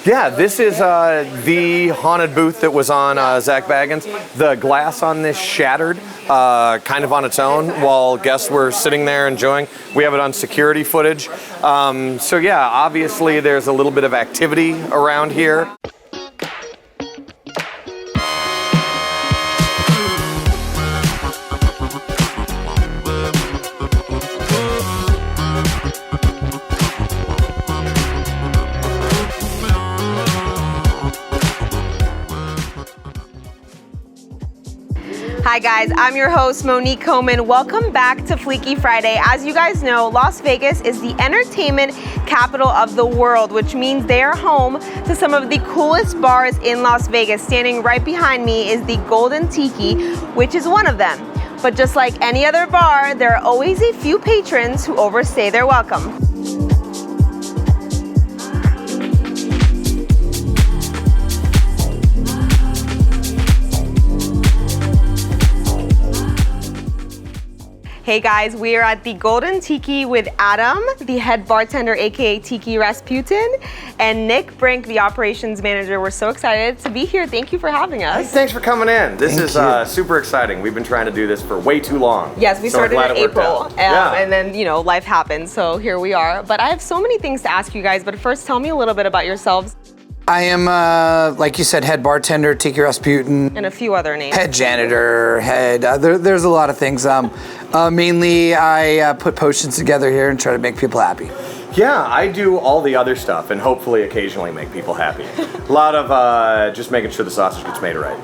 Yeah, this is the haunted booth that was on Zach Bagan's. The glass on this shattered kind of on its own while guests were sitting there enjoying. We have it on security footage. So yeah, obviously there's a little bit of activity around here. Hi guys, I'm your host Monique Coman. Welcome back to Freaky Friday. As you guys know, Las Vegas is the entertainment capital of the world, which means they are home to some of the coolest bars in Las Vegas. Standing right behind me is the Golden Tiki, which is one of them. But just like any other bar, there are always a few patrons who overstay their welcome. Hey guys, we are at the Golden Tiki with Adam, the head bartender, aka Tiki Rasputin, and Nick Brink, the operations manager. We're so excited to be here. Thank you for having us. Hey, thanks for coming in. This is super exciting. We've been trying to do this for way too long. Yes, we started in April, and then life happened, so here we are. But I have so many things to ask you guys, but first tell me a little bit about yourselves. I am, like you said, head bartender, Tiki Rasputin. And a few other names. Head janitor, there's a lot of things. Mainly, I put potions together here and try to make people happy. Yeah, I do all the other stuff and hopefully occasionally make people happy. A lot of just making sure the sausage gets made right.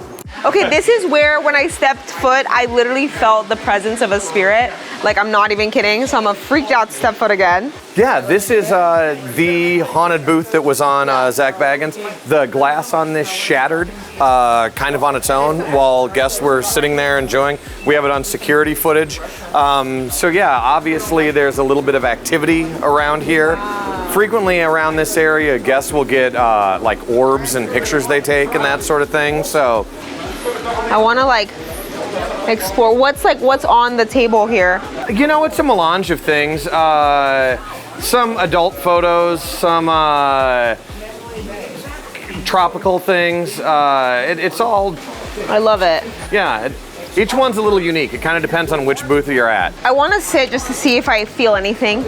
Okay, this is where when I stepped foot, I literally felt the presence of a spirit. Like, I'm not even kidding, so I'm a freaked out step foot again. Yeah, this is the haunted booth that was on Zach Bagan's. The glass on this shattered kind of on its own while guests were sitting there enjoying. We have it on security footage. So yeah, obviously there's a little bit of activity around here. Frequently around this area, guests will get like orbs and pictures they take and that sort of thing. So I want to explore what's on the table here. You know, it's a melange of things. Some adult photos, some tropical things. It's all. I love it. Yeah, each one's a little unique. It kind of depends on which booth you're at. I want to sit just to see if I feel anything.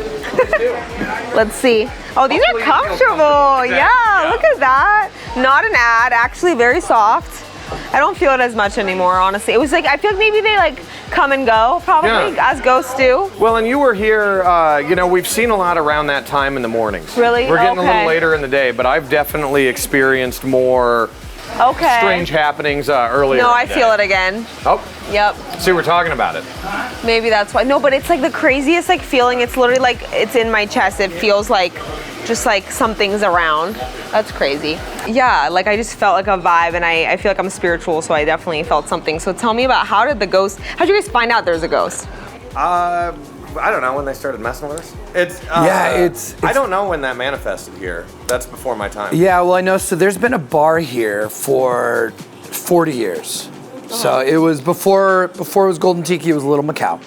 Let's see. Oh, these are comfortable. Yeah, look at that. Not an ad, actually very soft. I don't feel it as much anymore, honestly. It was I feel like maybe they come and go, probably, as ghosts do. Well, and you were here, we've seen a lot around that time in the mornings. Really? We're getting a little later in the day, but I've definitely experienced more strange happenings earlier. No, I feel it again. Oh. Yep. See, we're talking about it. Maybe that's why. No, but it's the craziest feeling. It's literally it's in my chest. It feels just something's around. That's crazy. Yeah, I just felt a vibe, and I feel like I'm spiritual, so I definitely felt something. So tell me about how'd you guys find out there's a ghost? I don't know, when they started messing with us. It's I don't know when that manifested here. That's before my time. Yeah, well, I know. So there's been a bar here for 40 years. So it was before it was Golden Tiki, it was Little Macau.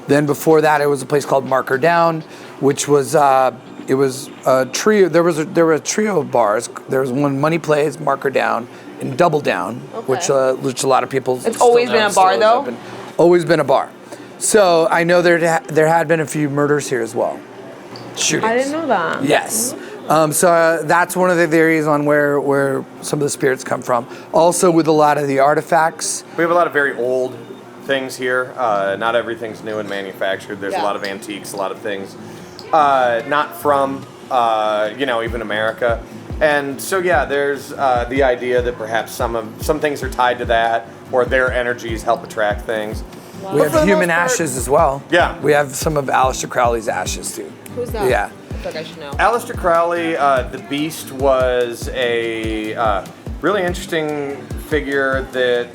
Then before that, it was a place called Marker Down, which was it was a trio. There were a trio of bars. There was one, Money Plays, Marker Down, and Double Down, which a lot of people. It's always been a bar, though. Always been a bar. So I know there had been a few murders here as well. Shootings. I didn't know that. Yes. So that's one of the theories on where some of the spirits come from. Also with a lot of the artifacts. We have a lot of very old things here. Not everything's new and manufactured. There's a lot of antiques, a lot of things not from, even America. And so, yeah, there's the idea that perhaps some things are tied to that, or their energies help attract things. Wow. We have human ashes as well. Yeah. We have some of Aleister Crowley's ashes, too. Who's that? Yeah. I feel like I should know. Aleister Crowley, the Beast, was a really interesting figure that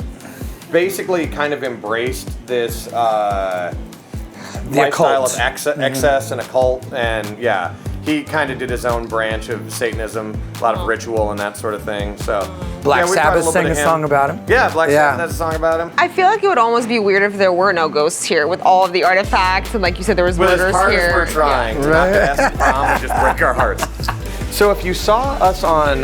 basically kind of embraced this lifestyle of excess and occult, and he kind of did his own branch of Satanism, a lot of ritual and that sort of thing. So Black Sabbath sang a song about him. Yeah, Black Sabbath has a song about him. I feel like it would almost be weird if there were no ghosts here with all of the artifacts, and like you said, there was murders here. As hard as we're trying to not pass the bomb and just break our hearts. So if you saw us on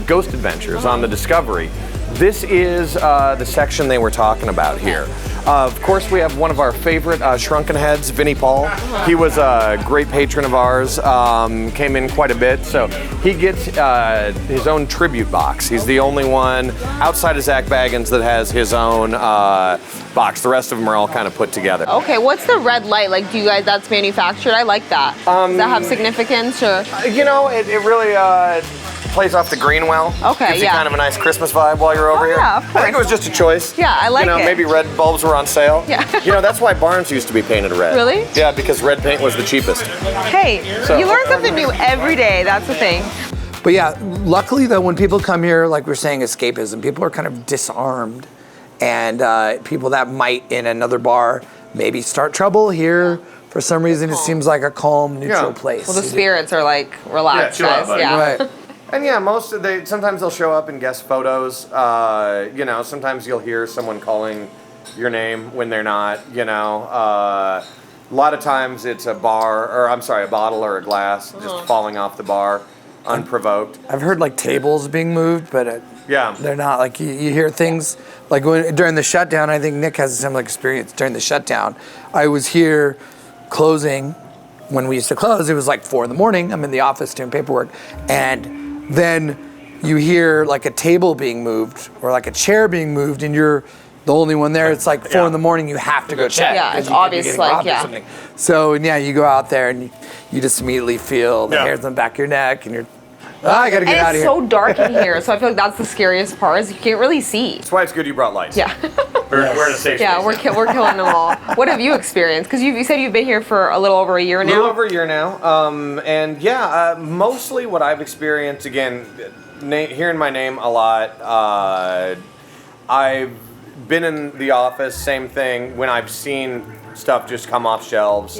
Ghost Adventures on the Discovery, this is the section they were talking about here. Of course, we have one of our favorite Shrunken heads, Vinnie Paul. He was a great patron of ours, came in quite a bit. So he gets his own tribute box. He's the only one outside of Zak Bagans that has his own box. The rest of them are all kind of put together. Okay, what's the red light? Like, do you guys, that's manufactured? I like that. Does that have significance or? You know, it really plays off the green well. Okay, Gives you yeah. kind of a nice Christmas vibe while you're over here. Yeah, of I think it course. was just a choice. Yeah, I like it. Maybe red bulbs were on sale. Yeah. That's why barns used to be painted red. Really? Yeah, because red paint was the cheapest. Hey, you learn something new every day. That's the thing. But yeah, luckily though, when people come here, like we're saying, escapism, people are kind of disarmed, and people that might in another bar maybe start trouble here. For some reason, it seems like a calm, neutral place. Well, the spirits are like, relax, Yeah, chill out, guys. buddy. Yeah. Right. And yeah, sometimes they'll show up in guest photos. Sometimes you'll hear someone calling your name when they're not. A lot of times it's a bottle or a glass just falling off the bar, unprovoked. I've heard like tables being moved, but Yeah. they're not. Like you hear things like during the shutdown. I think Nick has a similar experience during the shutdown. I was here closing when we used to close. It was like 4 a.m. I'm in the office doing paperwork, and then you hear like a table being moved or like a chair being moved, and you're the only one there. It's like 4 a.m. You have to go check. Yeah, 'cause it's you could be obvious, getting like, robbed or yeah. something. So yeah, you go out there and you just immediately feel the Yeah. hairs on the back of your neck, and you're, I gotta get out And of it's here. so dark in here, so I feel like that's the scariest part is you can't really see. That's why it's good you brought lights. Yeah. We're in a safe Yeah, space. we're killing them all. What have you experienced? Because you said you've been here for a little over a year A now. little over a year now. Mostly what I've experienced, again, hearing my name a lot. I've been in the office, same thing, when I've seen stuff just come off shelves,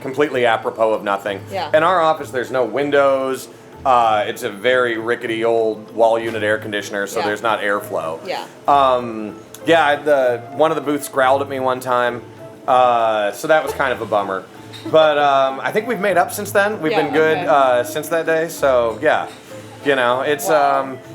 completely apropos of nothing. Yeah. In our office, there's no windows. It's a very rickety old wall unit air conditioner, so Yeah. there's not airflow. Yeah. One of the booths growled at me one time, so that was kind of a bummer. But I think we've made up since then. We've been good since that day. So yeah, it's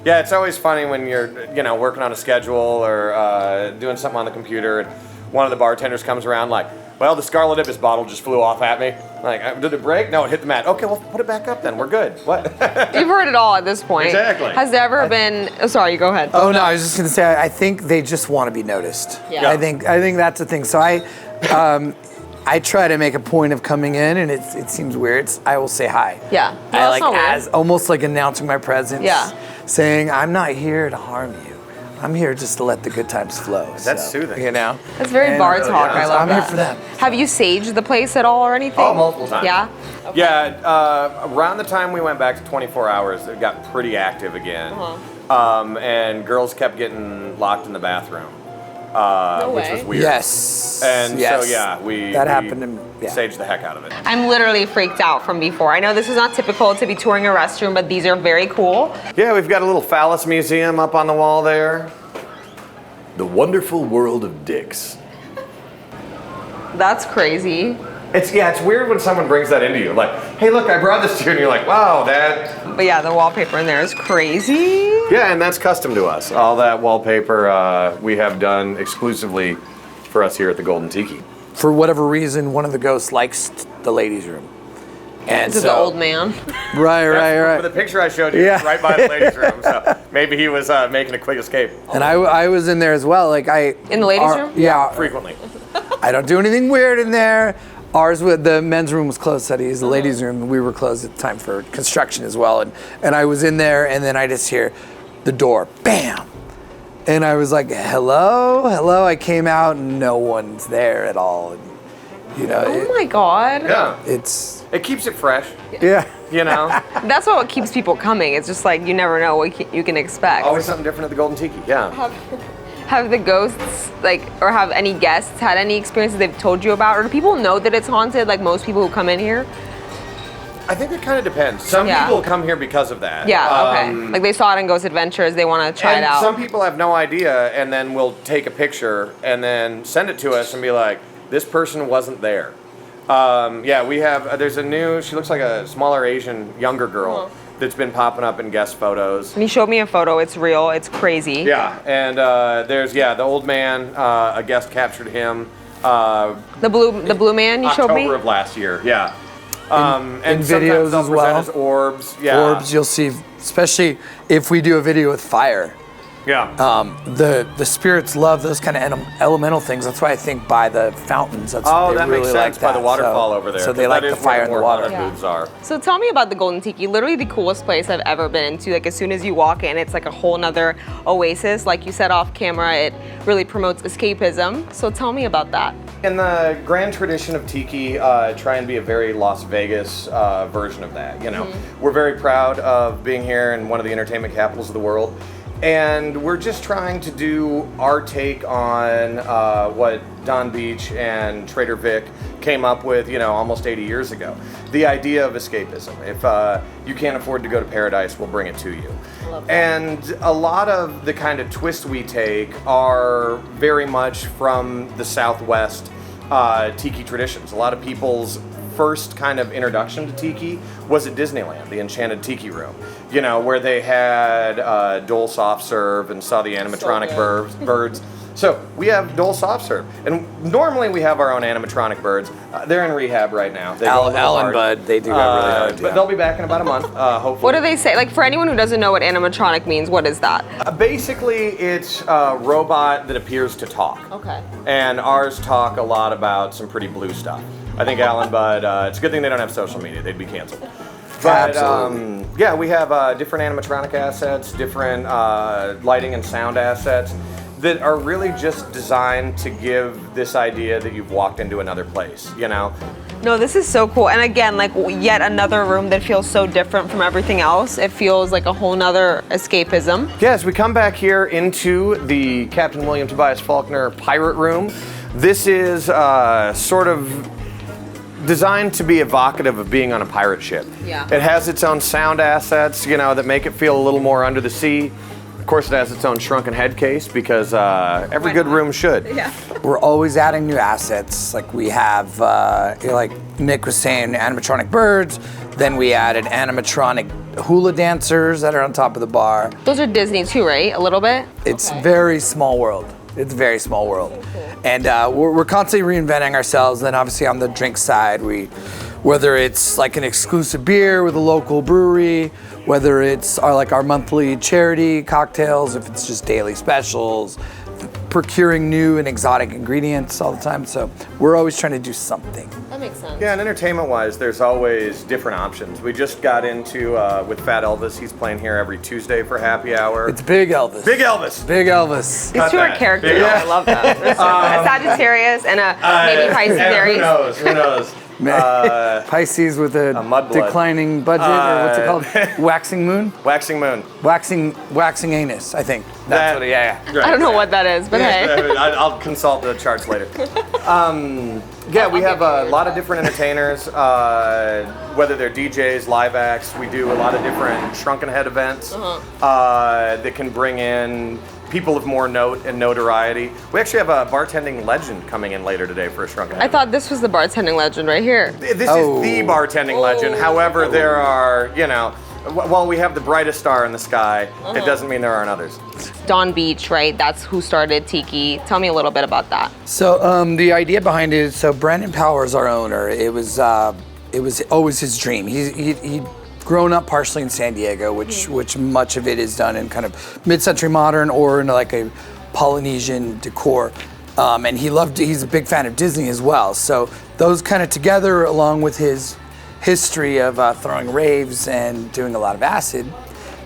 it's always funny when you're working on a schedule or doing something on the computer, and one of the bartenders comes around like, well, the Scarlet Ibis bottle just flew off at me. Like, did it break? No, it hit the mat. Okay, well, put it back up then. We're good. What? You've heard it all at this point. Exactly. Has there ever been? Oh, sorry, go ahead. Oh no, I was just gonna say I think they just want to be noticed. Yeah. I think that's the thing. So I try to make a point of coming in, and it seems weird. I will say hi. Yeah. No, I that's like not weird. as almost like announcing my presence. Yeah. Saying I'm not here to harm you. I'm here just to let the good times flow. That's soothing. That's very bar talk. I love I'm that. here for them. Have you saged the place at all or anything? Oh, multiple times. Yeah. Yeah, around the time we went back to 24 hours, it got pretty active again. And girls kept getting locked in the bathroom, which way. was weird. Yes. And yes. so, yeah, we happened. saged the heck out of it. I'm literally freaked out from before. I know this is not typical to be touring a restroom, but these are very cool. Yeah, we've got a little phallus museum up on the wall there. The Wonderful World of Dicks. That's crazy. It's weird when someone brings that into you. Like, hey, look, I brought this to you, and you're like, wow, that. But yeah, the wallpaper in there is crazy. Yeah, and that's custom to us. All that wallpaper we have done exclusively for us here at the Golden Tiki. For whatever reason, one of the ghosts likes the ladies' room. And This is the old man. Right. For the picture I showed you, Yeah. right by the ladies' room. So maybe he was making a quick escape. And I was in there as well. Like In the ladies' room? Yeah. Frequently. I don't do anything weird in there. Ours, the men's room was closed, so the ladies' room. We were closed at the time for construction as well. And I was in there, and then I just hear the door, bam. And I was like, hello. I came out, and no one's there at all. And, Oh my God. Yeah. it Keeps it fresh, yeah. That's what keeps people coming. It's just like you never know what you can expect. Always something different at the Golden Tiki, yeah. Have the ghosts, or have any guests had any experiences they've told you about? Or do people know that it's haunted, like most people who come in here? I think it kind of depends. Some people come here because of that. Yeah, okay. Like they saw it in Ghost Adventures, they want to try it out. Some people have no idea and then will take a picture and then send it to us and be like, this person wasn't there. Yeah, we have, there's a new, she looks like a smaller Asian, younger girl that's been popping up in guest photos. And he showed me a photo. It's real. It's crazy. Yeah, and there's, the old man, a guest captured him. The blue man you showed me? October of last year, yeah. In videos as well. As orbs, yeah. Orbs, you'll see, especially if we do a video with fire. Yeah. The spirits love those kind of elemental things. That's why I think by the fountains. That's Oh, they that really makes sense, like by that. the waterfall over there. So they like the fire and the water. Booths are. So tell me about the Golden Tiki. Literally the coolest place I've ever been into. Like as soon as you walk in, it's like a whole nother oasis. Like you said off camera, it really promotes escapism. So tell me about that. In the grand tradition of Tiki, try and be a very Las Vegas version of that. You know, we're very proud of being here in one of the entertainment capitals of the world. And we're just trying to do our take on what Don Beach and Trader Vic came up with, almost 80 years ago. The idea of escapism. If you can't afford to go to paradise, we'll bring it to you. And a lot of the kind of twists we take are very much from the Southwest Tiki traditions. A lot of people's first kind of introduction to Tiki was at Disneyland, the Enchanted Tiki Room, where they had Dole Soft Serve and saw the animatronic birds. So we have Dole Soft Serve, and normally we have our own animatronic birds. They're in rehab right now. They go a little Al and hard. Bud, they do that really hard. But they'll be back in about a month, hopefully. What do they say? Like for anyone who doesn't know what animatronic means, what is that? Basically, it's a robot that appears to talk. Okay. And ours talk a lot about some pretty blue stuff. I think Al and Bud, it's a good thing they don't have social media. They'd be canceled. But Absolutely. we have different animatronic assets, different lighting and sound assets that are really just designed to give this idea that you've walked into another place, No, this is so cool. And again, like yet another room that feels so different from everything else. It feels like a whole nother escapism. Yes, we come back here into the Captain William Tobias Faulkner Pirate Room. This is sort of designed to be evocative of being on a pirate ship. Yeah. It has its own sound assets, that make it feel a little more under the sea. Of course, it has its own shrunken head case because every good room should. Yeah. We're always adding new assets. Like we have, like Nick was saying, animatronic birds. Then we added animatronic hula dancers that are on top of the bar. Those are Disney too, right? A little bit? It's very small world. It's a very small world. And we're constantly reinventing ourselves. Then obviously on the drink side, whether it's like an exclusive beer with a local brewery, whether it's our monthly charity cocktails, if it's just daily specials, procuring new and exotic ingredients all the time. So we're always trying to do something. That makes sense. Yeah, and entertainment-wise, there's always different options. We just got into, with Fat Elvis, he's playing here every Tuesday for happy hour. It's Big Elvis. Big Elvis! Big Elvis. These two are characters. Yeah. I love that. There's a Sagittarius and a maybe Pisces Aries. Who knows? Pisces with a mudblood. declining budget, or what's it called? Waxing moon? Waxing moon. Waxing anus, I think. That's what it, yeah. Right. I don't know what that is, but hey. I'll consult the charts later. We have a lot of different entertainers, whether they're DJs, live acts. We do a lot of different Shrunken Head events that can bring in people of more note and notoriety. We actually have a bartending legend coming in later today for a Shrunken Head. I thought this was the bartending legend right here. This is the bartending legend. However, there are, while we have the brightest star in the sky, it doesn't mean there aren't others. Don Beach, right? That's who started Tiki. Tell me a little bit about that. So the idea behind it is, so Brandon Powers, our owner, it was always his dream. He'd grown up partially in San Diego, which much of it is done in kind of mid-century modern or in like a Polynesian decor. And he's a big fan of Disney as well. So those kind of together, along with his history of throwing raves and doing a lot of acid,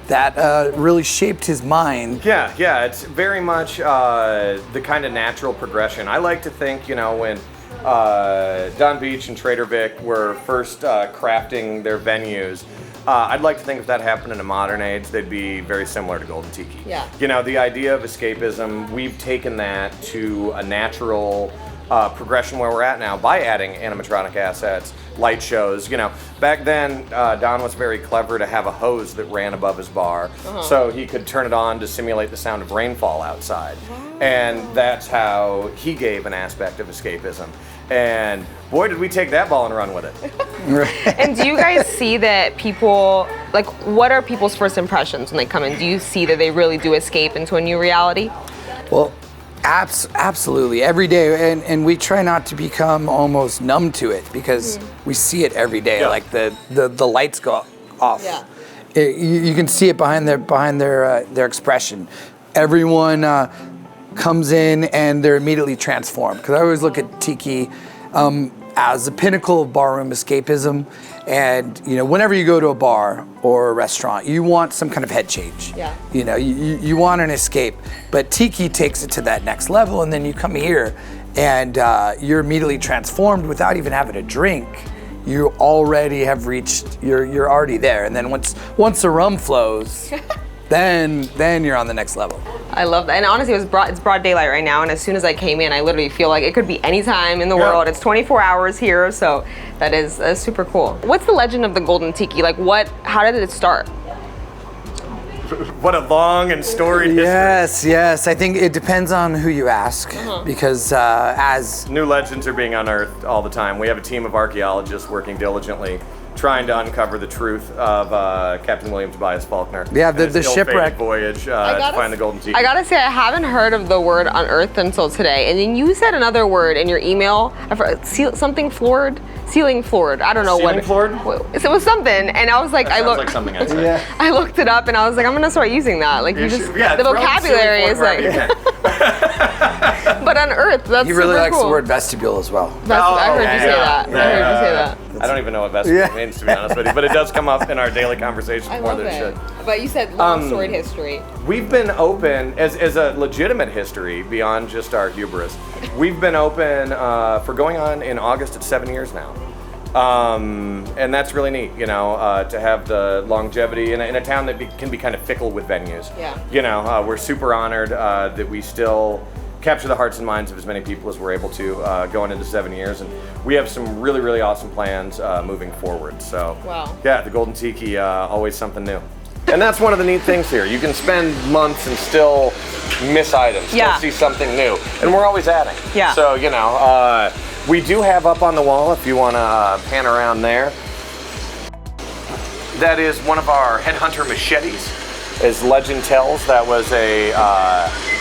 that really shaped his mind. Yeah, it's very much the kind of natural progression. I like to think, when Don Beach and Trader Vic were first crafting their venues, I'd like to think if that happened in a modern age, they'd be very similar to Golden Tiki. Yeah. The idea of escapism, we've taken that to a natural progression where we're at now by adding animatronic assets, light shows. Back then, Don was very clever to have a hose that ran above his bar, so he could turn it on to simulate the sound of rainfall outside. And that's how he gave an aspect of escapism. And boy, did we take that ball and run with it. And do you guys see that people, like, what are people's first impressions when they come in? Do you see that they really do escape into a new reality? Well, absolutely. Every day. And we try not to become almost numb to it because we see it every day. Yeah. Like the lights go off. Yeah. You can see it behind their expression. Everyone comes in and they're immediately transformed. Because I always look at Tiki as the pinnacle of barroom escapism. And whenever you go to a bar or a restaurant, you want some kind of head change. Yeah. You want an escape. But Tiki takes it to that next level, and then you come here and you're immediately transformed without even having a drink. You already have reached. You're already there. And then once the rum flows, then you're on the next level. I love that. And honestly, it's broad daylight right now, and as soon as I came in, I literally feel like it could be any time in the world. It's 24 hours here, so that is super cool. What's the legend of the Golden Tiki? Like, how did it start? What a long and storied history. Yes. I think it depends on who you ask, because as new legends are being unearthed all the time. We have a team of archaeologists working diligently, trying to uncover the truth of Captain William Tobias Faulkner. Yeah, and his the shipwreck voyage to find the Golden Tiki. I gotta say, I haven't heard of the word unearthed until today. And then you said another word in your email. I forgot, something floored? Ceiling floored. I don't know Ceiling what. floored? It was something, and I was like, That sounds like something I'd say. Yeah. I looked it up, and I was like, I'm gonna start using that. Like, You just should- yeah, the throw vocabulary ceiling is floored like. wherever you But unearthed, that's he really super likes cool. the word vestibule as well. I heard you say that. I heard you say that. I don't even know what vestibule Yeah. means, to be honest with you, but it does come up in our daily conversation I more love than it it. should. But you said long storied history. We've been open as a legitimate history beyond just our hubris. We've been open for going on in August at 7 years now. And that's really neat, to have the longevity in a town that can be kind of fickle with venues. Yeah. We're super honored that we still capture the hearts and minds of as many people as we're able to going into 7 years. And we have some really, really awesome plans moving forward. So, Wow. Yeah, the Golden Tiki, always something new. And that's one of the neat things here. You can spend months and still miss items, still see something new. And we're always adding. Yeah. So, we do have up on the wall, if you want to pan around there, that is one of our headhunter machetes. As legend tells, that was a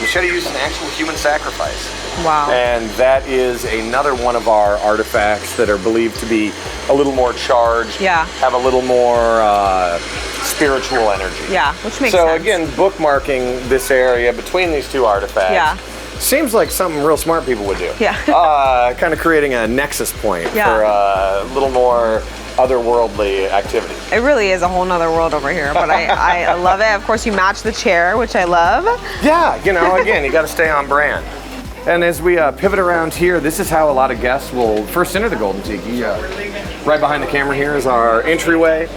machete used in actual human sacrifice. Wow. And that is another one of our artifacts that are believed to be a little more charged, have a little more spiritual energy. Yeah, which makes sense. So again, bookmarking this area between these two artifacts seems like something real smart people would do. Yeah. Kind of creating a nexus point for a little more otherworldly activity. It really is a whole nother world over here, but I love it. Of course, you match the chair, which I love. Yeah, again, you got to stay on brand. And as we pivot around here, this is how a lot of guests will first enter the Golden Tiki. Right behind the camera here is our entryway.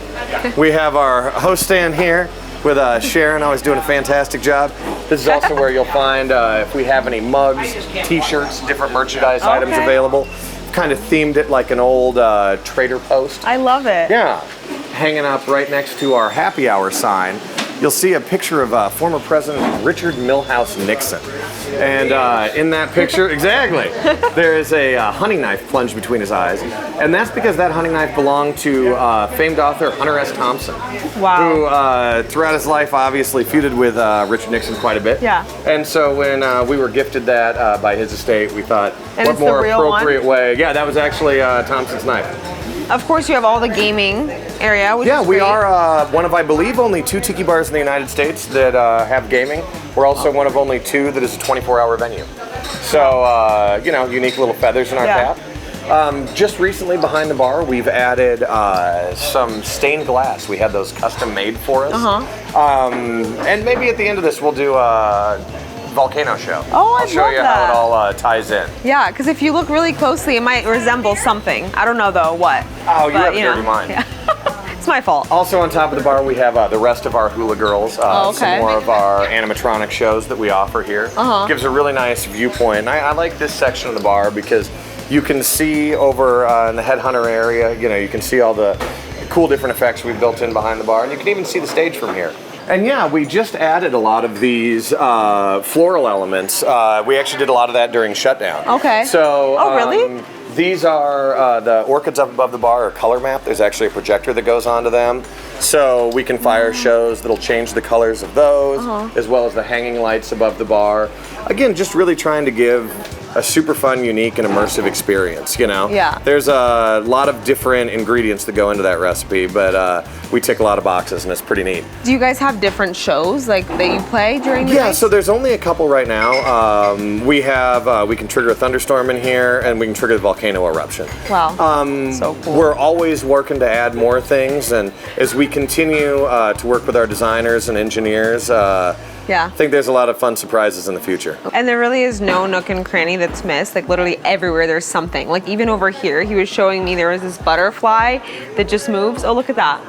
We have our host stand here with Sharon, always doing a fantastic job. This is also where you'll find if we have any mugs, t-shirts, different merchandise items available. Kind of themed it like an old trader post. I love it. Yeah, hanging up right next to our happy hour sign, you'll see a picture of former President Richard Milhouse Nixon. And in that picture, exactly, there is a hunting knife plunged between his eyes. And that's because that hunting knife belonged to famed author Hunter S. Thompson. Wow. Who throughout his life obviously feuded with Richard Nixon quite a bit. Yeah. And so when we were gifted that by his estate, we thought, And what it's the more real appropriate one? way? Yeah, that was actually Thompson's knife. Of course, you have all the gaming area, which is We great. are one of, I believe, only 2 tiki bars in the United States that have gaming. We're also one of only 2 that is a 24-hour venue. So, unique little feathers in our cap. Just recently behind the bar, we've added some stained glass. We had those custom made for us. And maybe at the end of this, we'll do a volcano show. Oh, I'll show you how it all ties in. Yeah, because if you look really closely, it might resemble something. I don't know though what. Oh, you have a dirty mind. Yeah. It's my fault. Also on top of the bar, we have the rest of our hula girls. Some more of our animatronic shows that we offer here. Gives a really nice viewpoint. And I like this section of the bar because you can see over in the headhunter area, you can see all the cool different effects we've built in behind the bar. And you can even see the stage from here. And yeah, we just added a lot of these floral elements. We actually did a lot of that during shutdown. Okay. So, oh, really? These are the orchids up above the bar are color map. There's actually a projector that goes onto them. So we can fire shows that'll change the colors of those, as well as the hanging lights above the bar. Again, just really trying to give a super fun, unique, and immersive experience, you know? Yeah. There's a lot of different ingredients that go into that recipe, but we tick a lot of boxes, and it's pretty neat. Do you guys have different shows like that you play during the Yeah, night? so there's only a couple right now. We have, we can trigger a thunderstorm in here, and we can trigger the volcano eruption. Wow, so cool. We're always working to add more things, and as we continue to work with our designers and engineers, I think there's a lot of fun surprises in the future. And there really is no nook and cranny that's missed. Like literally everywhere there's something. Like even over here, he was showing me there was this butterfly that just moves. Oh, look at that.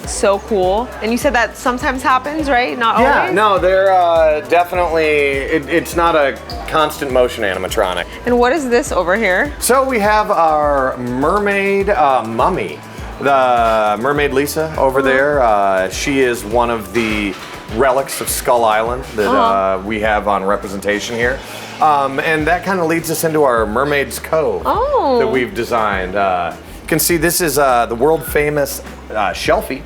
So cool. And you said that sometimes happens, right? Not always? Yeah, no, they're definitely, it's not a constant motion animatronic. And what is this over here? So we have our mermaid mummy. The mermaid Lisa over there, she is one of the relics of Skull Island that we have on representation here. And that kind of leads us into our Mermaid's Cove that we've designed. You can see this is the world famous Shelfie.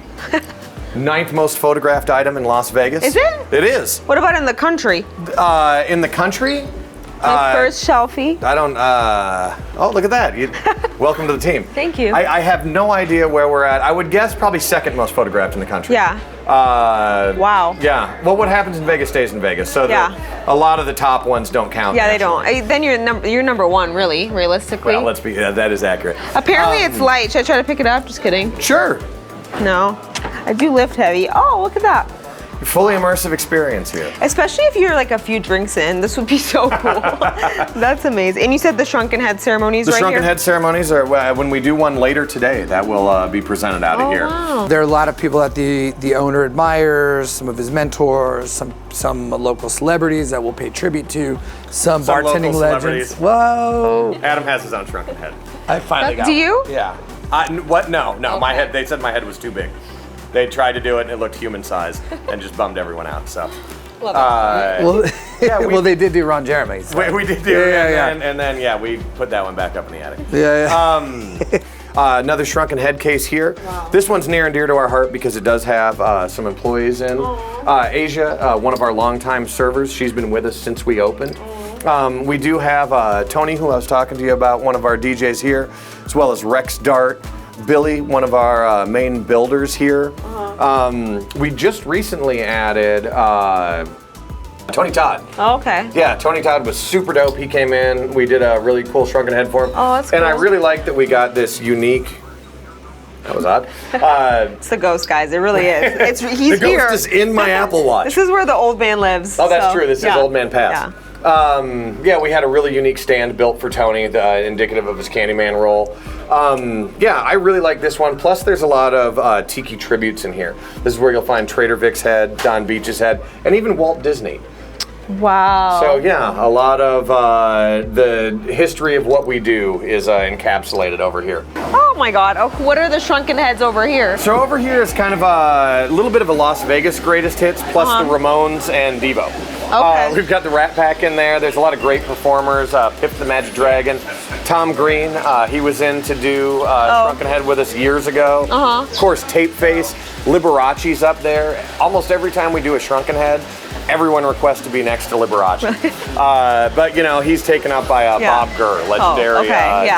9th most photographed item in Las Vegas. Is it? It is. What about in the country? In the country? My first Shelfie. I don't, oh, look at that. Welcome to the team. Thank you. I have no idea where we're at. I would guess probably 2nd most photographed in the country. Yeah. Wow. Yeah. Well, what happens in Vegas stays in Vegas. So a lot of the top ones don't count. Yeah, they don't. Then you're number one, really, realistically. Well, let's be, that is accurate. Apparently it's light. Should I try to pick it up? Just kidding. Sure. No. I do lift heavy. Oh, look at that. Fully immersive experience here. Especially if you're like a few drinks in, this would be so cool. That's amazing. And you said the Shrunken Head ceremonies right here? The Shrunken Head ceremonies are, when we do one later today, that will be presented out of here. Wow. There are a lot of people that the owner admires, some of his mentors, some local celebrities that will pay tribute to, some bartending legends. Whoa! Adam has his own Shrunken Head. I finally got Do you? Yeah. What? No. My head, they said my head was too big. They tried to do it and it looked human sized and just bummed everyone out. So, well, well, they did do Ron Jeremy. So. We did do it, and then we put that one back up in the attic. Another Shrunken Head case here. Wow. This one's near and dear to our heart because it does have some employees in. Asia, one of our longtime servers, she's been with us since we opened. We do have Tony, who I was talking to you about, one of our DJs here, as well as Rex Dart. Billy, one of our main builders here. We just recently added Tony Todd. Oh, okay. Yeah, Tony Todd was super dope. He came in. We did a really cool Shrunken Head for him. Oh, that's cool. And I really like that we got this unique. That was odd. It's the ghost, guys. It really is. He's the here. ghost is in my Apple Watch. This is where the old man lives. Oh, that's true. This is Old Man Pass. Yeah. We had a really unique stand built for Tony, indicative of his Candyman role. I really like this one. Plus, there's a lot of Tiki tributes in here. This is where you'll find Trader Vic's head, Don Beach's head, and even Walt Disney. Wow. So a lot of the history of what we do is encapsulated over here. Oh my God. Oh, what are the Shrunken Heads over here? So over here is kind of a little bit of a Las Vegas greatest hits, plus the Ramones and Devo. Okay. We've got the Rat Pack in there. There's a lot of great performers. Pip the Magic Dragon, Tom Green. He was in to do Shrunken Head with us years ago. Of course, Tape Face, Liberace's up there. Almost every time we do a Shrunken Head, everyone requests to be next to Liberace. But he's taken up by Bob Gurr, legendary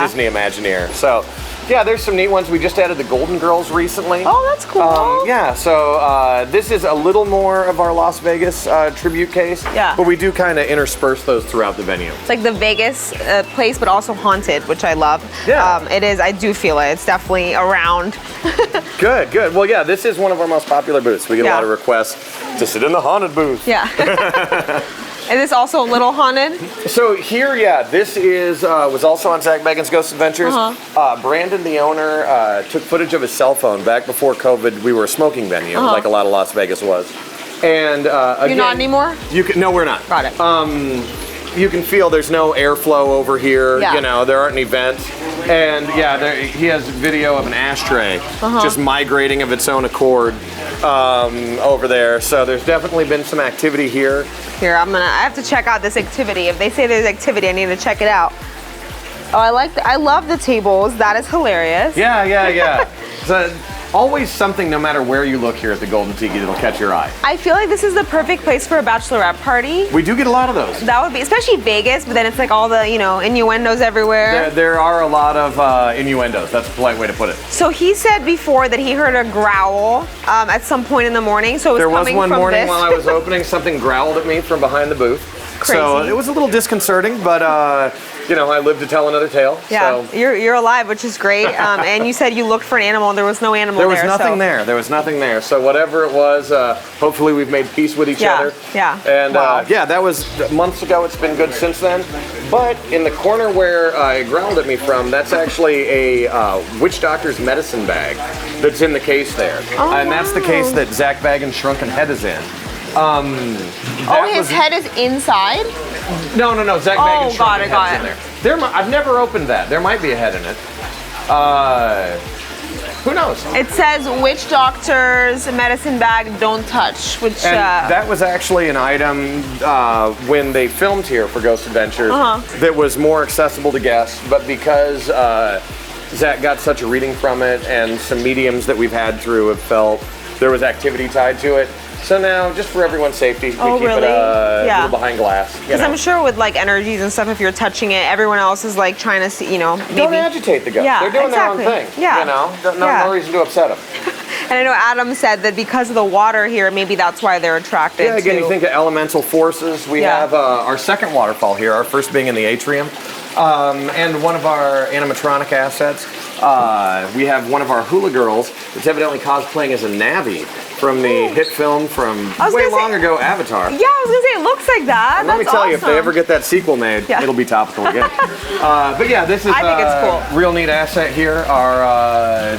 Disney Imagineer. So. Yeah, there's some neat ones. We just added the Golden Girls recently. Oh, that's cool. So this is a little more of our Las Vegas tribute case. Yeah. But we do kind of intersperse those throughout the venue. It's like the Vegas place, but also haunted, which I love. Yeah. It is. I do feel it. It's definitely around. Good. Well, yeah, this is one of our most popular booths. We get a lot of requests to sit in the haunted booth. Yeah. Is this also a little haunted? So here, this was also on Zach Bagan's Ghost Adventures. Brandon, the owner, took footage of his cell phone back before COVID. We were a smoking venue, like a lot of Las Vegas was. And again, you're not anymore? No, we're not. Got it. You can feel there's no airflow over here. Yeah. There aren't any vents. And he has video of an ashtray just migrating of its own accord over there. So there's definitely been some activity here. Here, I have to check out this activity. If they say there's activity, I need to check it out. Oh, I love the tables. That is hilarious. Yeah. So, always something, no matter where you look here at the Golden Tiki, that'll catch your eye. I feel like this is the perfect place for a bachelorette party. We do get a lot of those. That would be, especially Vegas, but then it's like all the, innuendos everywhere. There are a lot of innuendos. That's a polite way to put it. So he said before that he heard a growl at some point in the morning. So it was coming one from morning this. while I was opening, something growled at me from behind the booth. Crazy. So it was a little disconcerting, but I live to tell another tale. Yeah, so. you're alive, which is great. And you said you looked for an animal, and there was no animal there. There was nothing there. There was nothing there. So whatever it was, hopefully we've made peace with each other. Yeah. And wow. that was months ago. It's been good since then. But in the corner where it growled at me from, that's actually a witch doctor's medicine bag that's in the case there. Oh, and that's the case that Zach Bagan's Shrunken head is in. His head is inside? No. Zach Bagan's got Shrunken it. head's in there. I've never opened that. There might be a head in it. Who knows? It says witch doctor's medicine bag, don't touch, which... And that was actually an item when they filmed here for Ghost Adventures that was more accessible to guests, but because Zach got such a reading from it and some mediums that we've had through have felt there was activity tied to it. So now, just for everyone's safety, we keep it a little behind glass. Because I'm sure with like energies and stuff, if you're touching it, everyone else is like trying to see, maybe. Don't agitate the ghost. Yeah, they're doing their own thing. Yeah. No reason to upset them. And I know Adam said that because of the water here, maybe that's why they're attracted Yeah, again, you think of elemental forces. We have our second waterfall here, our first being in the atrium. And one of our animatronic assets, we have one of our hula girls that's evidently cosplaying as a Navi from the hit film from way long ago, Avatar. Yeah, I was going to say, it looks like that. And let me tell you, if they ever get that sequel made, it'll be topical again. But yeah, this is I think it's cool. Real neat asset here, our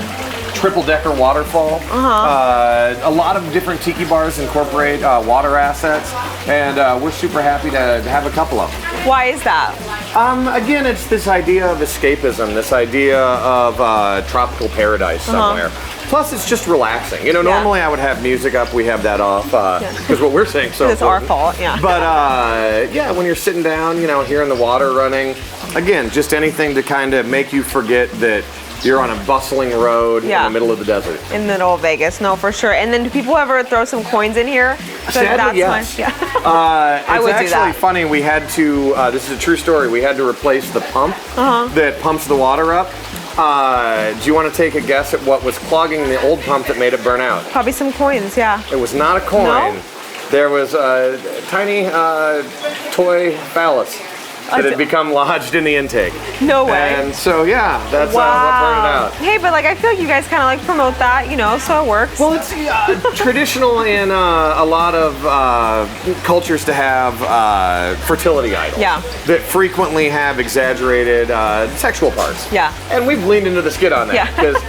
triple decker waterfall. A lot of different tiki bars incorporate water assets, and we're super happy to have a couple of them. Why is that? Again, it's this idea of escapism, this idea of tropical paradise somewhere. Plus, it's just relaxing. Normally I would have music up. We have that off because what we're saying so. It's our fault, yeah. But when you're sitting down, hearing the water running, again, just anything to kind of make you forget that you're on a bustling road in the middle of the desert. In the middle of Vegas, no, for sure. And then do people ever throw some coins in here? Sadly, yes. It's actually funny. We had to, this is a true story, we had to replace the pump that pumps the water up. Do you want to take a guess at what was clogging the old pump that made it burn out? Probably some coins, yeah. It was not a coin. No? There was a tiny toy phallus that had become lodged in the intake. No way. And so, that's what burned it out. Hey, but like I feel like you guys kind of like promote that, so it works. Well, it's traditional in a lot of cultures to have fertility idols that frequently have exaggerated sexual parts. Yeah. And we've leaned into the skid on that because,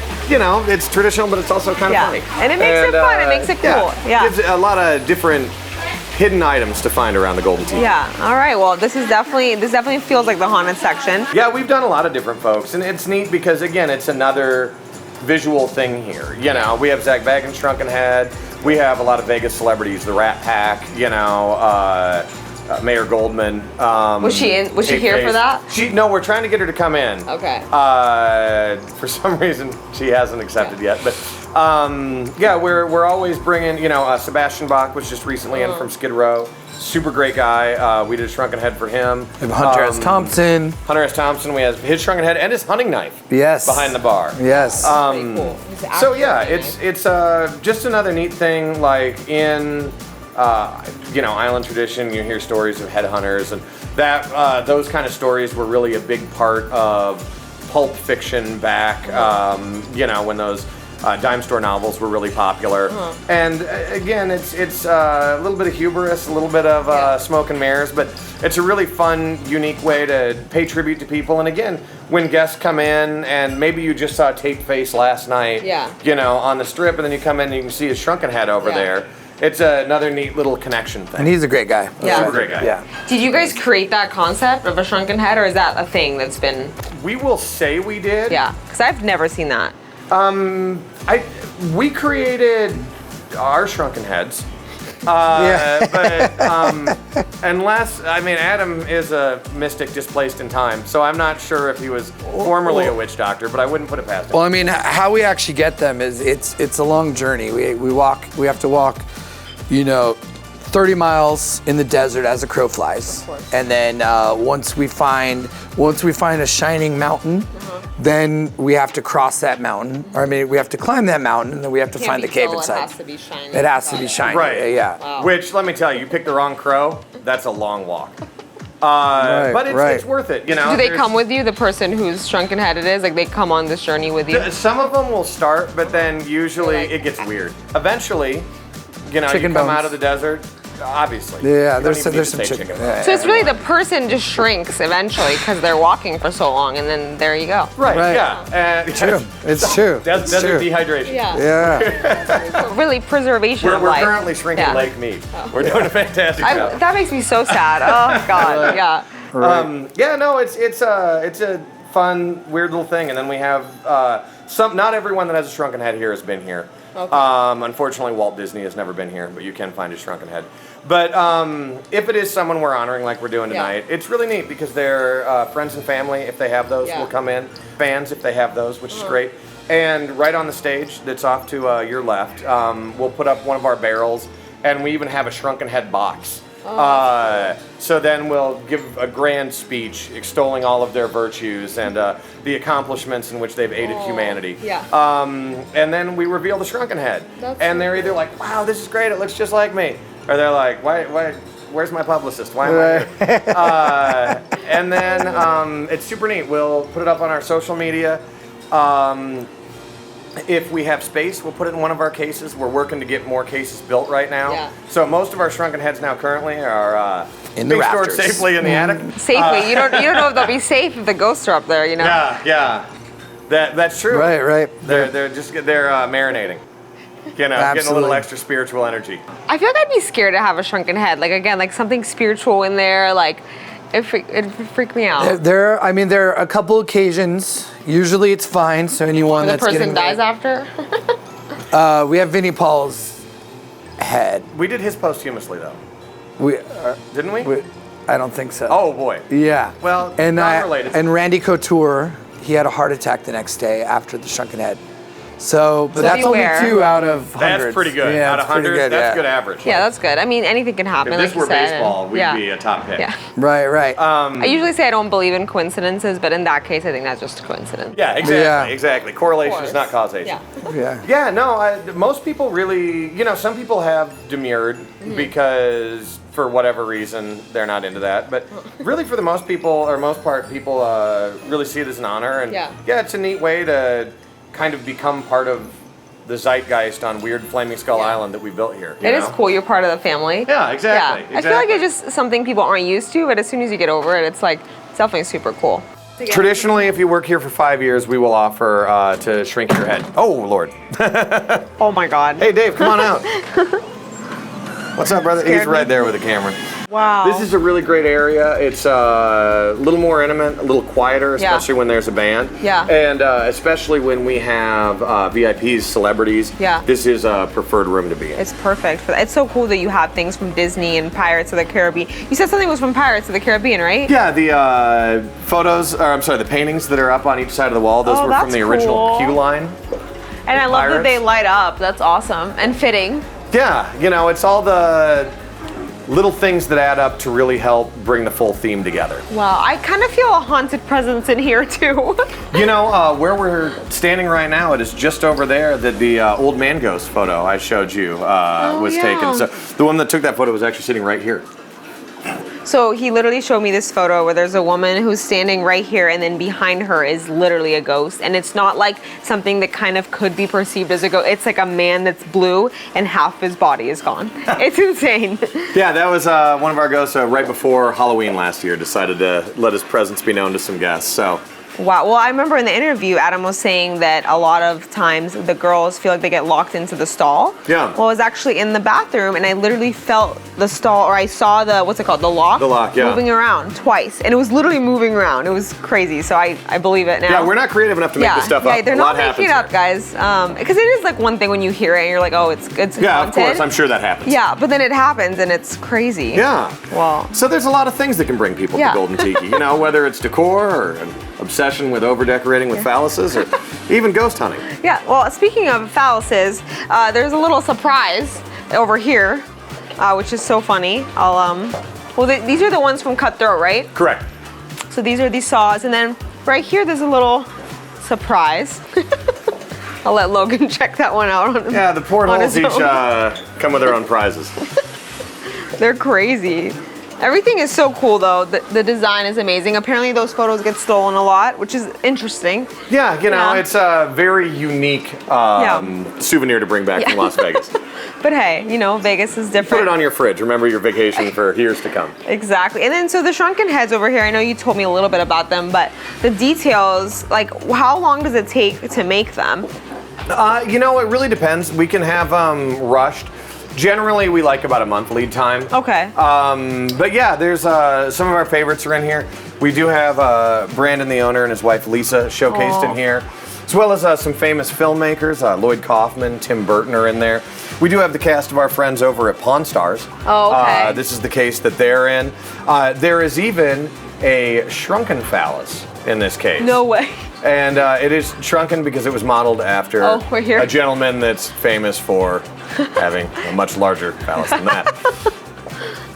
it's traditional, but it's also kind of funny. And it makes it fun. It makes it cool. Yeah. Gives a lot of different hidden items to find around the Golden Tiki. Yeah. All right. Well, this definitely feels like the haunted section. Yeah, we've done a lot of different folks, and it's neat because again, it's another visual thing here. We have Zach Bagan's Shrunken head. We have a lot of Vegas celebrities, the Rat Pack. Mayor Goldman. Was she here for that? No, we're trying to get her to come in. Okay. For some reason, she hasn't accepted yet, but. We're always bringing, Sebastian Bach was just recently in from Skid Row. Super great guy. We did a Shrunken head for him. We have Hunter S. Thompson. Hunter S. Thompson, we have his Shrunken head and his hunting knife. Yes. Behind the bar. Yes. Cool. So yeah, it's just another neat thing, like in, island tradition, you hear stories of headhunters and that, those kind of stories were really a big part of pulp fiction back, when those dime store novels were really popular. And again, it's a little bit of hubris, a little bit of smoke and mirrors, but it's a really fun, unique way to pay tribute to people. And again, when guests come in and maybe you just saw Tape Face last night, on the strip, and then you come in and you can see his Shrunken head over there. It's another neat little connection thing. And he's a great guy. Yeah. Super great guy. Yeah. Did you guys create that concept of a Shrunken head, or is that a thing that's been... We will say we did. Yeah, because I've never seen that. We created our Shrunken heads But unless, I mean, Adam is a mystic displaced in time, so I'm not sure if he was formerly a witch doctor, but I wouldn't put it past him. Well, I mean, how we actually get them is it's a long journey. We have to walk, 30 miles in the desert as a crow flies, and then once we find a shining mountain, then we have to cross that mountain. Or I mean, we have to climb that mountain, and then we have to find the cave inside. It has to be shiny. It has to be shiny. Right. Yeah. Wow. Which, let me tell you picked the wrong crow. That's a long walk. But it's worth it, Do they come with you, the person whose shrunken head it is? Like, they come on this journey with you? Some of them will start, but then usually it gets weird. Eventually, you Chicken come bones. out of the desert, obviously. Yeah, You don't there's even need some to say chicken. bones. So it's really the person just shrinks eventually because they're walking for so long, and then there you go. Right, Right. yeah. True. It's true. It's Desert true. dehydration. Yeah. Really preservation We're of life. currently shrinking lake meat. We're doing a fantastic job. That makes me so sad. Oh God, yeah. It's a fun, weird little thing, and then we have not everyone that has a shrunken head here has been here. Okay. Unfortunately, Walt Disney has never been here, but you can find his shrunken head. But if it is someone we're honoring like we're doing tonight, it's really neat because they're friends and family, if they have those, will come in. Fans, if they have those, which is great. And right on the stage that's off to your left, we'll put up one of our barrels, and we even have a shrunken head box. So then we'll give a grand speech extolling all of their virtues and the accomplishments in which they've aided humanity. Yeah. And then we reveal the shrunken head. And they're either like, wow, this is great, it looks just like me. Or they're like, why where's my publicist? Why am I here? And then it's super neat. We'll put it up on our social media. If we have space, we'll put it in one of our cases. We're working to get more cases built right now. Yeah. So most of our shrunken heads now currently are In the being stored rafters. safely in the attic. Safely. You don't know if they'll be safe if the ghosts are up there. Yeah. That's true. Right. They're marinating. Getting a little Absolutely. extra spiritual energy. I feel like I'd be scared to have a shrunken head. Like, again, like something spiritual in there. Like, it'd freak me out. There are a couple occasions. Usually it's fine. So anyone The that's person getting dies after. we have Vinnie Paul's head. We did his posthumously though, didn't we? I don't think so. Oh boy. Yeah. Well, and not related. And Randy Couture, he had a heart attack the next day after the shrunken head. So, but that's beware. only 2 out of hundreds. That's pretty good. Yeah, Out of it's pretty 100, good, that's good average. Yeah, that's good. I mean, anything can happen. If this like you were said, baseball, we'd yeah. be a top pick. Yeah. Right. I usually say I don't believe in coincidences, but in that case, I think that's just a coincidence. Yeah, exactly. Yeah. Exactly. Correlation Of is not course. causation. Yeah. Yeah. Yeah, no, most people really, some people have demurred because for whatever reason they're not into that. But really for the most people, or most part, people really see it as an honor. And Yeah. it's a neat way to kind of become part of the zeitgeist on weird Flaming Skull Island that we built here. It is cool. You're part of the family. Yeah, exactly. Yeah. I feel like it's just something people aren't used to, but as soon as you get over it, it's definitely super cool. Traditionally, if you work here for 5 years, we will offer to shrink your head. Oh, Lord. Oh my God. Hey, Dave, come on out. What's up, brother? He's right there with the camera. Wow. This is a really great area. It's a little more intimate, a little quieter, especially when there's a band. Yeah. And especially when we have VIPs, celebrities. Yeah. This is a preferred room to be in. It's perfect for that. It's so cool that you have things from Disney and Pirates of the Caribbean. You said something was from Pirates of the Caribbean, right? Yeah, the the paintings that are up on each side of the wall, those were from that's the original cool. Q line. And I love that Pirates. they light up. That's awesome and fitting. Yeah, it's all the little things that add up to really help bring the full theme together. Wow, I kind of feel a haunted presence in here too. Where we're standing right now, it is just over there that the old man ghost photo I showed you was taken. So the one that took that photo was actually sitting right here. So he literally showed me this photo where there's a woman who's standing right here, and then behind her is literally a ghost. And it's not like something that kind of could be perceived as a ghost. It's like a man that's blue and half his body is gone. It's insane. Yeah, that was one of our ghosts right before Halloween last year decided to let his presence be known to some guests. So Wow. Well, I remember in the interview, Adam was saying that a lot of times the girls feel like they get locked into the stall. Yeah. Well, I was actually in the bathroom and I literally felt the stall, or I saw the, what's it called? The lock? The lock, yeah. Moving around twice. And it was literally moving around. It was crazy. So I believe it now. Yeah, we're not creative enough to make this stuff up. Yeah, they're a not lot making it happens up, guys. Because it is like one thing when you hear it and you're like, oh, it's Yeah, haunted. of course. I'm sure that happens. Yeah, but then it happens and it's crazy. Yeah. Well. So there's a lot of things that can bring people to Golden Tiki. You know, whether it's decor or an obsession with over-decorating with phalluses or even ghost hunting. Yeah, well, speaking of phalluses, there's a little surprise over here, which is so funny. These are the ones from Cutthroat, right? Correct. So these are the saws, and then right here there's a little surprise. I'll let Logan check that one out. Yeah, the portholes each come with their own prizes. They're crazy. Everything is so cool though. The design is amazing. Apparently those photos get stolen a lot, which is interesting. Yeah, you know, it's a very unique souvenir to bring back from Las Vegas. But hey, you know, Vegas is different. Put it on your fridge. Remember your vacation for years to come. Exactly. And then so the Shrunken heads over here, I know you told me a little bit about them, but the details, like how long does it take to make them? You know, it really depends. We can have rushed. Generally, we like about a month lead time. Okay. But yeah, there's some of our favorites are in here. We do have Brandon, the owner, and his wife Lisa showcased in here, as well as some famous filmmakers. Lloyd Kaufman, Tim Burton are in there. We do have the cast of our friends over at Pawn Stars. Oh, okay. This is the case that they're in. There is even a shrunken phallus in this case. No way. And it is shrunken because it was modeled after a gentleman that's famous for having a much larger phallus than that.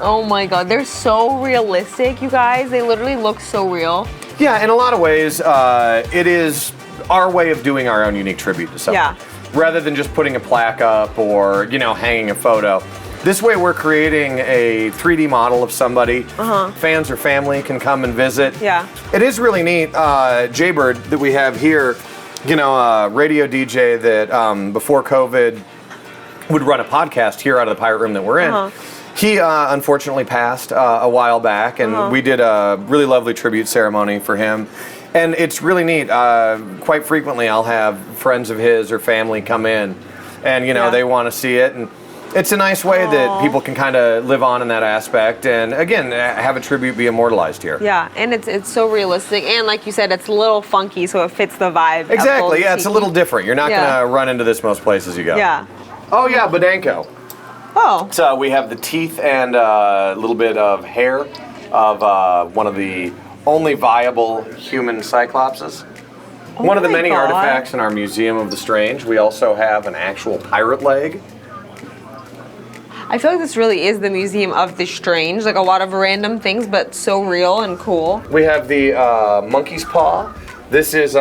Oh my God, they're so realistic, you guys. They literally look so real. Yeah, in a lot of ways, it is our way of doing our own unique tribute to something. Yeah. Rather than just putting a plaque up or, you know, hanging a photo. This way we're creating a 3D model of somebody. Fans or family can come and visit. Yeah. It is really neat. Jaybird that we have here, you know, a radio DJ that before COVID would run a podcast here out of the Pirate Room that we're in. He unfortunately passed a while back, and we did a really lovely tribute ceremony for him. And it's really neat. Quite frequently I'll have friends of his or family come in and, you know, they want to see it. And it's a nice way that people can kind of live on in that aspect and, again, have a tribute be immortalized here. Yeah, and it's so realistic. And like you said, it's a little funky, so it fits the vibe. Exactly, yeah, it's a little different. You're not going to run into this most places you go. Yeah. Oh, yeah, Badanko. Oh. So we have the teeth and a little bit of hair of one of the only viable human cyclopses. One of the many artifacts in our Museum of the Strange. We also have an actual pirate leg. I feel like this really is the Museum of the Strange, like a lot of random things, but so real and cool. We have the monkey's paw. This is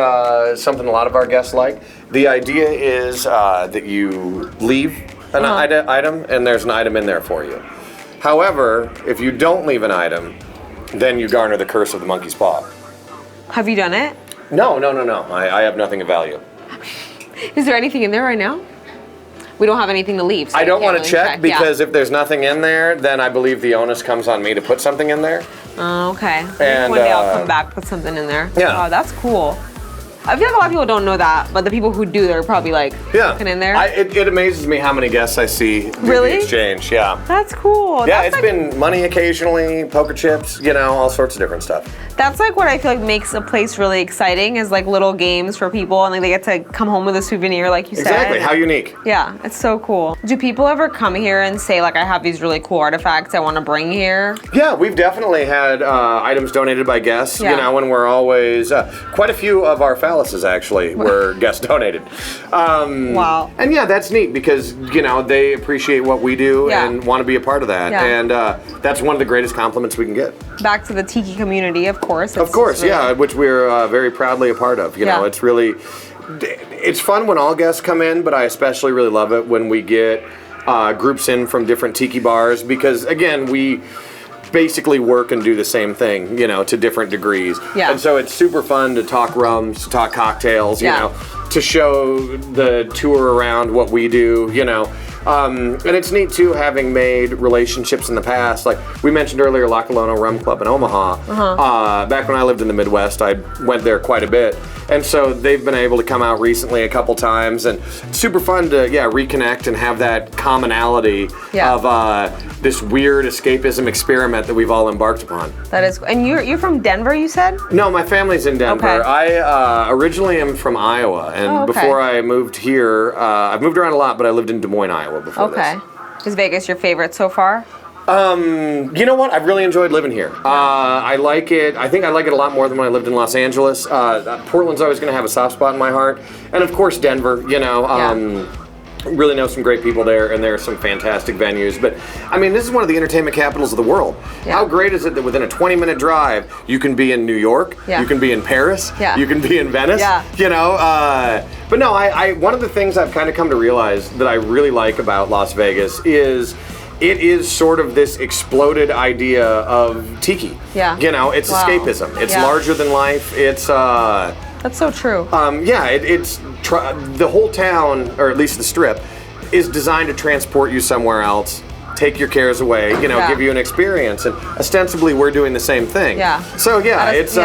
something a lot of our guests like. The idea is that you leave an item and there's an item in there for you. However, if you don't leave an item, then you garner the curse of the monkey's paw. Have you done it? No. I have nothing of value. Is there anything in there right now? We don't have anything to leave. So I don't want to really check because if there's nothing in there, then I believe the onus comes on me to put something in there. Oh, okay. And, one day I'll come back, put something in there. Yeah. Oh, that's cool. I feel like a lot of people don't know that, but the people who do, they're probably like looking in there. It amazes me how many guests I see do Really? the exchange. Yeah. That's cool. Yeah, That's it's been money occasionally, poker chips, you know, all sorts of different stuff. That's like what I feel like makes a place really exciting is like little games for people and like they get to come home with a souvenir like you said. Exactly, how unique. Yeah, it's so cool. Do people ever come here and say like I have these really cool artifacts I want to bring here? Yeah, we've definitely had items donated by guests, Yeah. you know, and we're always, quite a few of our phalluses actually were guest donated. Wow. And yeah, that's neat because, you know, they appreciate what we do and want to be a part of that. Yeah. And that's one of the greatest compliments we can get. Back to the tiki community, of course. Of course, yeah, which we're very proudly a part of. You know, it's really, it's fun when all guests come in, but I especially really love it when we get groups in from different tiki bars because, again, we basically work and do the same thing, you know, to different degrees. Yeah. And so it's super fun to talk rums, to talk cocktails, you know, to show the tour around what we do, you know. And it's neat too, having made relationships in the past. Like we mentioned earlier, La Colonna Rum Club in Omaha. Back when I lived in the Midwest, I went there quite a bit. And so they've been able to come out recently a couple times, and it's super fun to reconnect and have that commonality of this weird escapism experiment that we've all embarked upon. That is, and you're from Denver, you said? No, my family's in Denver. Okay. I originally am from Iowa, and before I moved here, I've moved around a lot, but I lived in Des Moines, Iowa before this. Okay. Is Vegas your favorite so far? You know what? I've really enjoyed living here. I like it. I think I like it a lot more than when I lived in Los Angeles. Portland's always going to have a soft spot in my heart. And of course, Denver, really know some great people there, and there are some fantastic venues. But I mean, this is one of the entertainment capitals of the world. Yeah. How great is it that within a 20-minute drive, you can be in New York, you can be in Paris, you can be in Venice, But no, one of the things I've kind of come to realize that I really like about Las Vegas is it is sort of this exploded idea of tiki. Yeah. It's escapism. It's larger than life. It's That's so true. The whole town, or at least the Strip, is designed to transport you somewhere else, take your cares away, give you an experience, and ostensibly we're doing the same thing. Yeah. So it's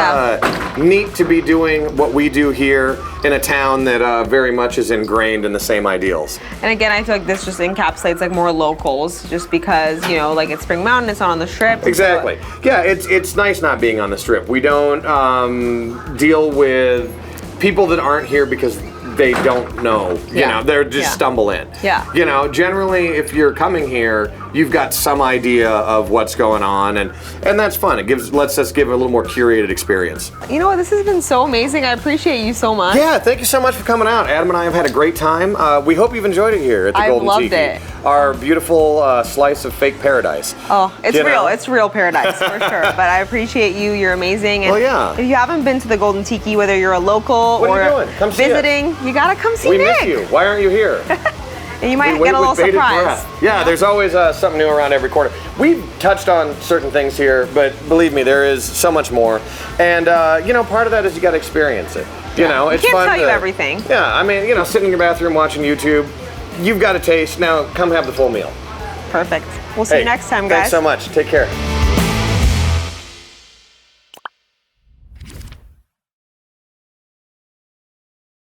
neat to be doing what we do here in a town that very much is ingrained in the same ideals. And again, I feel like this just encapsulates like more locals, just because like it's Spring Mountain, it's not on the Strip. Exactly. Yeah, it's nice not being on the Strip. We don't deal with people that aren't here because they don't know, they're just stumble in. Yeah. Generally, if you're coming here, you've got some idea of what's going on, and that's fun. It lets us give a little more curated experience. You know what? This has been so amazing. I appreciate you so much. Yeah, thank you so much for coming out. Adam and I have had a great time. We hope you've enjoyed it here at the Golden Tiki. I loved it. Our beautiful slice of fake paradise. Oh, it's real. It's real paradise for sure. But I appreciate you. You're amazing. And if you haven't been to the Golden Tiki, whether you're a local what are you doing? Come visiting, you gotta come see Nick. We miss you. Why aren't you here? And you might get a little surprise. Yeah, there's always something new around every corner. We've touched on certain things here, but believe me, there is so much more. And part of that is you got to experience it. It's can't fun tell you everything. Yeah, I mean, sitting in your bathroom watching YouTube, you've got a taste. Now come have the full meal. Perfect. We'll see you next time, guys. Thanks so much. Take care.